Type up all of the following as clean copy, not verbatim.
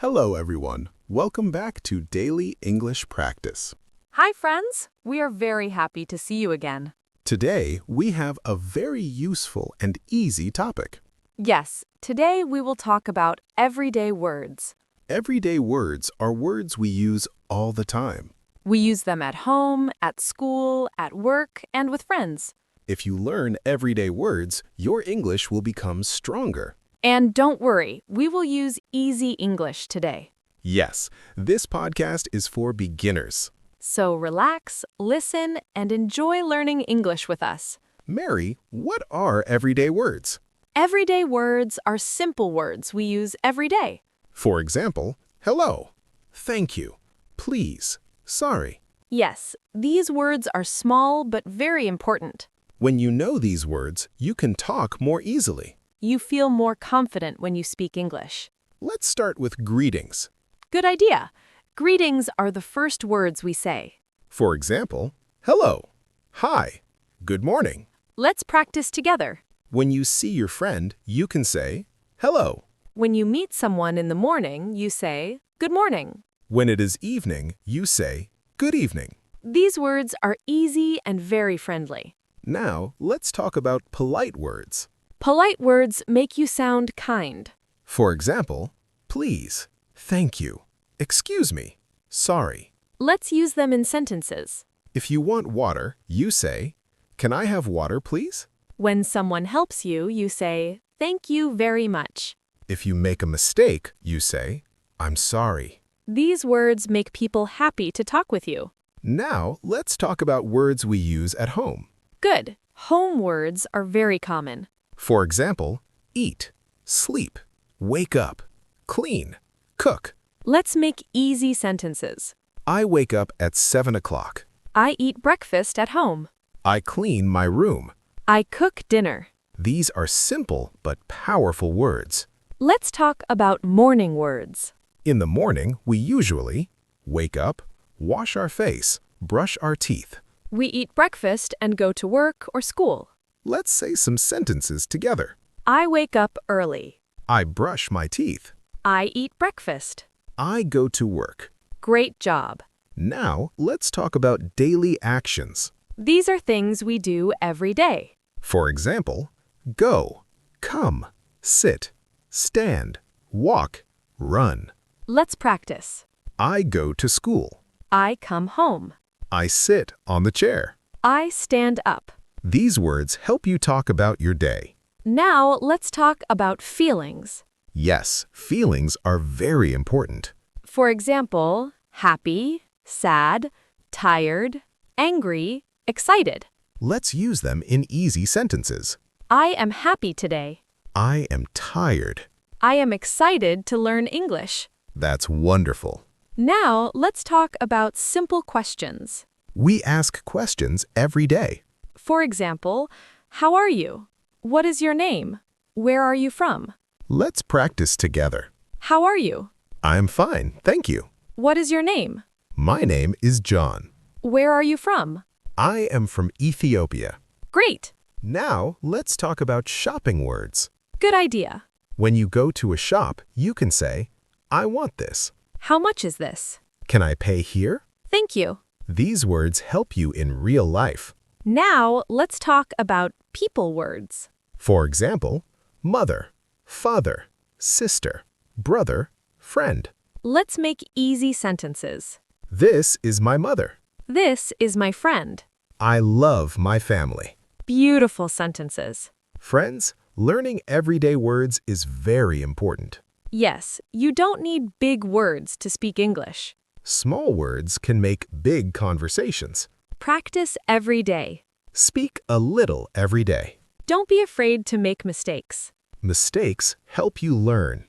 Hello, everyone. Welcome back to Daily English Practice. Hi, friends! We are very happy to see you again. Today, we have a very useful and easy topic. Yes, today we will talk about everyday words. Everyday words are words we use all the time. We use them at home, at school, at work, and with friends. If you learn everyday words, your English will become stronger. And don't worry, we will use easy English today. Yes, this podcast is for beginners. So relax, listen, and enjoy learning English with us. Mary, what are everyday words? Everyday words are simple words we use every day. For example, hello, thank you, please, sorry. Yes, these words are small but very important. When you know these words, you can talk more easily. You feel more confident when you speak English. Let's start with greetings. Good idea. Greetings are the first words we say. For example, hello, hi, good morning. Let's practice together. When you see your friend, you can say, hello. When you meet someone in the morning, you say, good morning. When it is evening, you say, good evening. These words are easy and very friendly. Now, let's talk about polite words. Polite words make you sound kind. For example, please, thank you, excuse me, sorry. Let's use them in sentences. If you want water, you say, can I have water, please? When someone helps you, you say, thank you very much. If you make a mistake, you say, I'm sorry. These words make people happy to talk with you. Now, let's talk about words we use at home. Good. Home words are very common. For example, eat, sleep, wake up, clean, cook. Let's make easy sentences. I wake up at 7 o'clock. I eat breakfast at home. I clean my room. I cook dinner. These are simple but powerful words. Let's talk about morning words. In the morning, we usually wake up, wash our face, brush our teeth. We eat breakfast and go to work or school. Let's say some sentences together. I wake up early. I brush my teeth. I eat breakfast. I go to work. Great job. Now, let's talk about daily actions. These are things we do every day. For example, go, come, sit, stand, walk, run. Let's practice. I go to school. I come home. I sit on the chair. I stand up. These words help you talk about your day. Now let's talk about feelings. Yes, feelings are very important. For example, happy, sad, tired, angry, excited. Let's use them in easy sentences. I am happy today. I am tired. I am excited to learn English. That's wonderful. Now let's talk about simple questions. We ask questions every day. For example, how are you? What is your name? Where are you from? Let's practice together. How are you? I'm fine, thank you. What is your name? My name is John. Where are you from? I am from Ethiopia. Great! Now, let's talk about shopping words. Good idea. When you go to a shop, you can say, I want this. How much is this? Can I pay here? Thank you. These words help you in real life. Now let's talk about people words. For example, mother, father, sister, brother, friend. Let's make easy sentences. This is my mother. This is my friend. I love my family. Beautiful sentences. Friends, learning everyday words is very important. Yes, you don't need big words to speak English. Small words can make big conversations. Practice every day. Speak a little every day. Don't be afraid to make mistakes. Mistakes help you learn.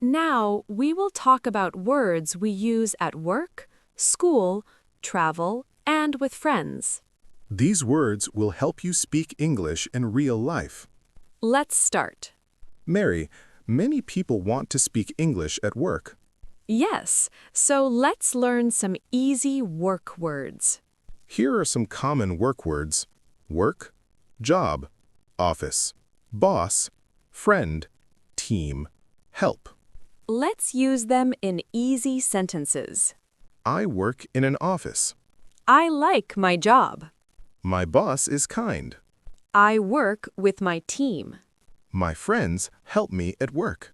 Now we will talk about words we use at work, school, travel, and with friends. These words will help you speak English in real life. Let's start. Mary, many people want to speak English at work. Yes, so let's learn some easy work words. Here are some common work words: work, job, office, boss, friend, team, help. let's use them in easy sentences. I work in an office. I like my job. My boss is kind. I work with my team. My friends help me at work.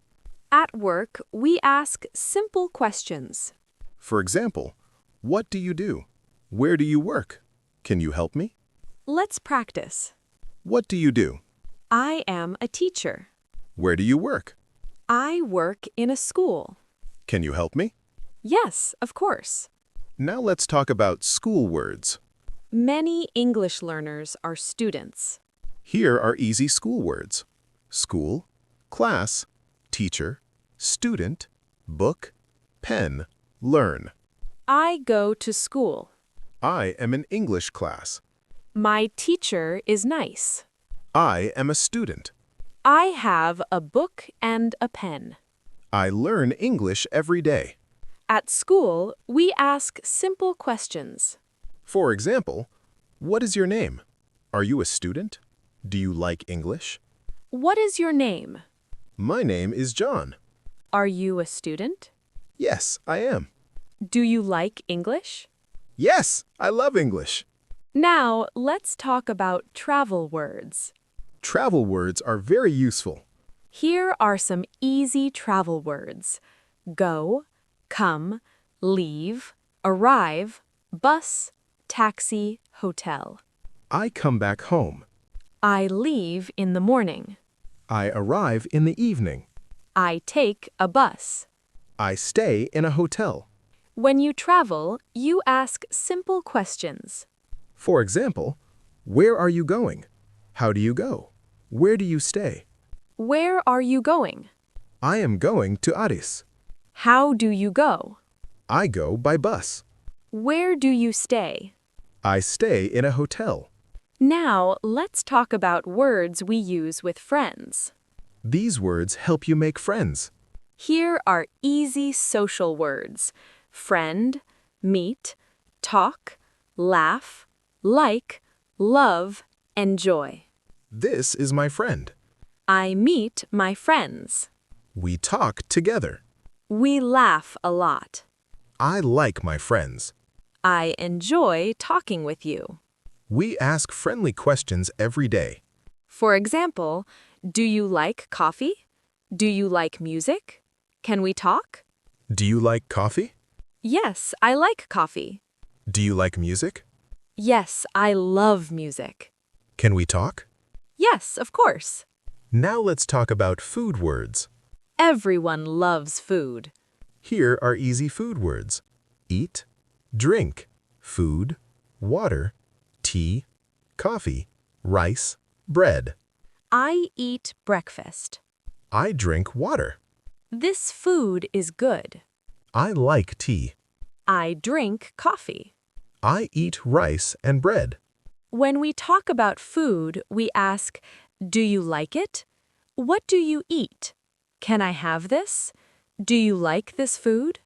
At work, we ask simple questions. For example, what do you do? Where do you work? Can you help me? Let's practice. What do you do? I am a teacher. Where do you work? I work in a school. Can you help me? Yes, of course. Now let's talk about school words. Many English learners are students. Here are easy school words: school, class, teacher, student, book, pen, learn. I go to school. I am in English class. My teacher is nice. I am a student. I have a book and a pen. I learn English every day. At school, we ask simple questions. For example, what is your name? Are you a student? Do you like English? What is your name? My name is John. Are you a student? Yes, I am. Do you like English? Yes, I love English. Now, let's talk about travel words. Travel words are very useful. Here are some easy travel words: go, come, leave, arrive, bus, taxi, hotel. I come back home. I leave in the morning. I arrive in the evening. I take a bus. I stay in a hotel. When you travel, you ask simple questions. For example, where are you going? How do you go? Where do you stay? Where are you going? I am going to Addis. How do you go? I go by bus. Where do you stay? I stay in a hotel. Now, let's talk about words we use with friends. These words help you make friends. Here are easy social words: friend, meet, talk, laugh, like, love, enjoy. This is my friend. I meet my friends. We talk together. We laugh a lot. I like my friends. I enjoy talking with you. We ask friendly questions every day. For example, do you like coffee? Do you like music? Can we talk? Do you like coffee? Yes, I like coffee. Do you like music? Yes, I love music. Can we talk? Yes, of course. Now let's talk about food words. Everyone loves food. Here are easy food words: eat, drink, food, water, tea, coffee, rice, bread. I eat breakfast. I drink water. This food is good. I like tea. I drink coffee. I eat rice and bread. When we talk about food, we ask, do you like it? What do you eat? Can I have this? Do you like this food?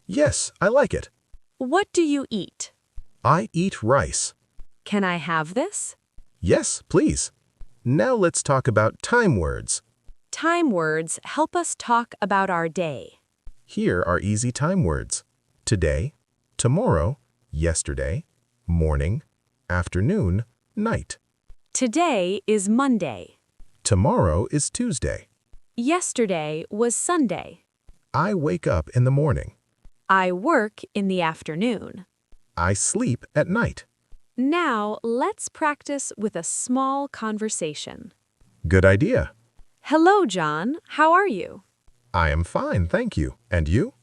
Yes, I like it. What do you eat? I eat rice. Can I have this? Yes, please. Now let's talk about time words. Time words help us talk about our day. Here are easy time words: today, tomorrow, yesterday, morning, afternoon, night. Today is Monday. Tomorrow is Tuesday. Yesterday was Sunday. I wake up in the morning. I work in the afternoon. I sleep at night. Now, let's practice with a small conversation. Good idea. Hello, John. How are you? I am fine, thank you. And you?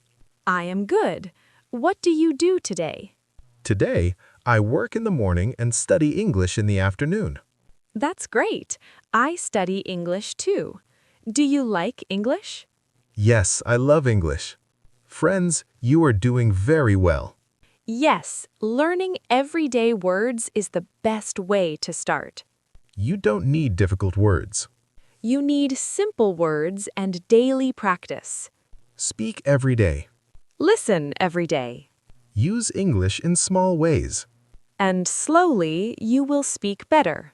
I am good. What do you do today? Today, I work in the morning and study English in the afternoon. That's great. I study English too. Do you like English? Yes, I love English. Friends, you are doing very well. Yes, learning everyday words is the best way to start. You don't need difficult words. You need simple words and daily practice. Speak every day. Listen every day. Use English in small ways. And slowly, you will speak better.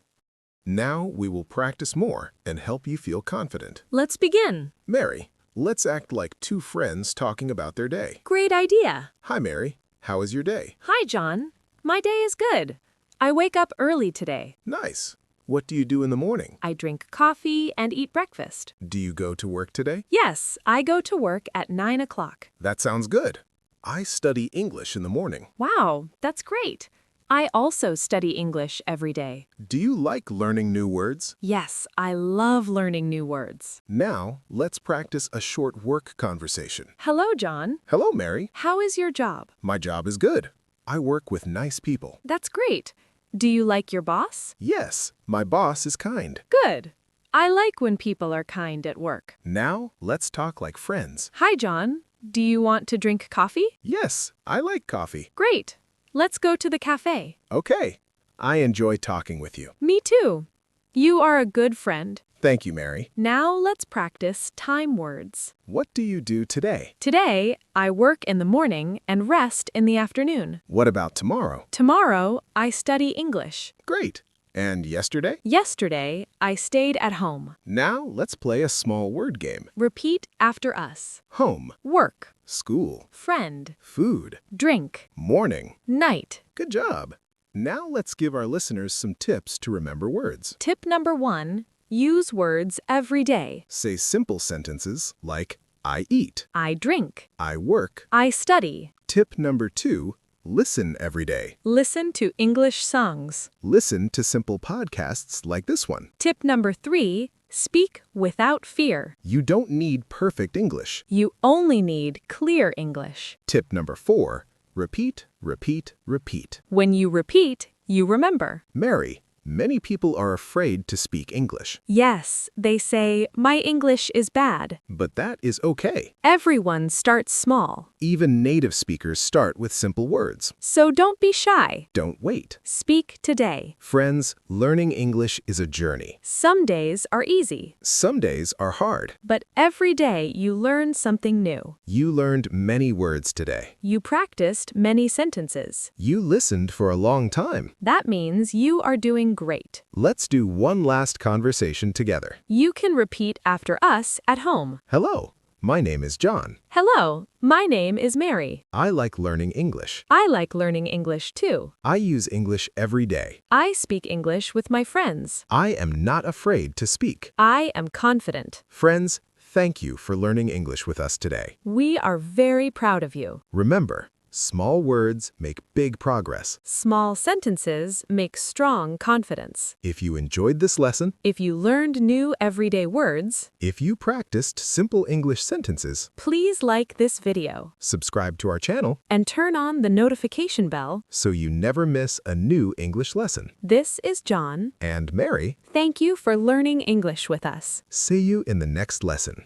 Now we will practice more and help you feel confident. Let's begin. Mary, Let's act like two friends talking about their day. Great idea. Hi, Mary. How is your day? Hi, John. My day is good. I wake up early today. Nice. What do you do in the morning? I drink coffee and eat breakfast. Do you go to work today? Yes, I go to work at 9 o'clock. That sounds good. I study English in the morning. Wow, that's great. I also study English every day. Do you like learning new words? Yes, I love learning new words. Now, let's practice a short work conversation. Hello, John. Hello, Mary. How is your job? My job is good. I work with nice people. That's great. Do you like your boss? Yes, my boss is kind. Good. I like when people are kind at work. Now, let's talk like friends. Hi, John. Do you want to drink coffee? Yes, I like coffee. Great. Let's go to the cafe. Okay. I enjoy talking with you. Me too. You are a good friend. Thank you, Mary. Now let's practice time words. What do you do today? Today, I work in the morning and rest in the afternoon. What about tomorrow? Tomorrow, I study English. Great. And yesterday? Yesterday, I stayed at home. Now, let's play a small word game. Repeat after us. Home, Work, school, friend, food, drink, morning. night. Good job. Now let's give our listeners some tips to remember words. Tip number 1, use words every day. Say simple sentences like, I eat, I drink. I work. I study. Tip number 2, listen every day. Listen to English songs. Listen to simple podcasts like this one. Tip number 3, speak without fear. You don't need perfect English. You only need clear English. Tip number 4, repeat, repeat, repeat. When you repeat, you remember. Mary, many people are afraid to speak English, Yes, they say, my English is bad. but that is okay. Everyone starts small. Even native speakers start with simple words. So don't be shy. Don't wait. Speak today. Friends, learning English is a journey. Some days are easy, Some days are hard. but every day you learn something new. You learned many words today. You practiced many sentences. You listened for a long time. That means you are doing great. Let's do one last conversation together. You can repeat after us at home. Hello, my name is John. Hello, my name is Mary. I like learning English. I like learning English too. I use English every day. I speak English with my friends. I am not afraid to speak. I am confident. Friends, thank you for learning English with us today. We are very proud of you. Remember, small words make big progress. Small sentences make strong confidence. If you enjoyed this lesson, If you learned new everyday words, if you practiced simple English sentences, please like this video subscribe to our channel and turn on the notification bell. so you never miss a new English lesson. This is John. And Mary, Thank you for learning English with us. see you in the next lesson.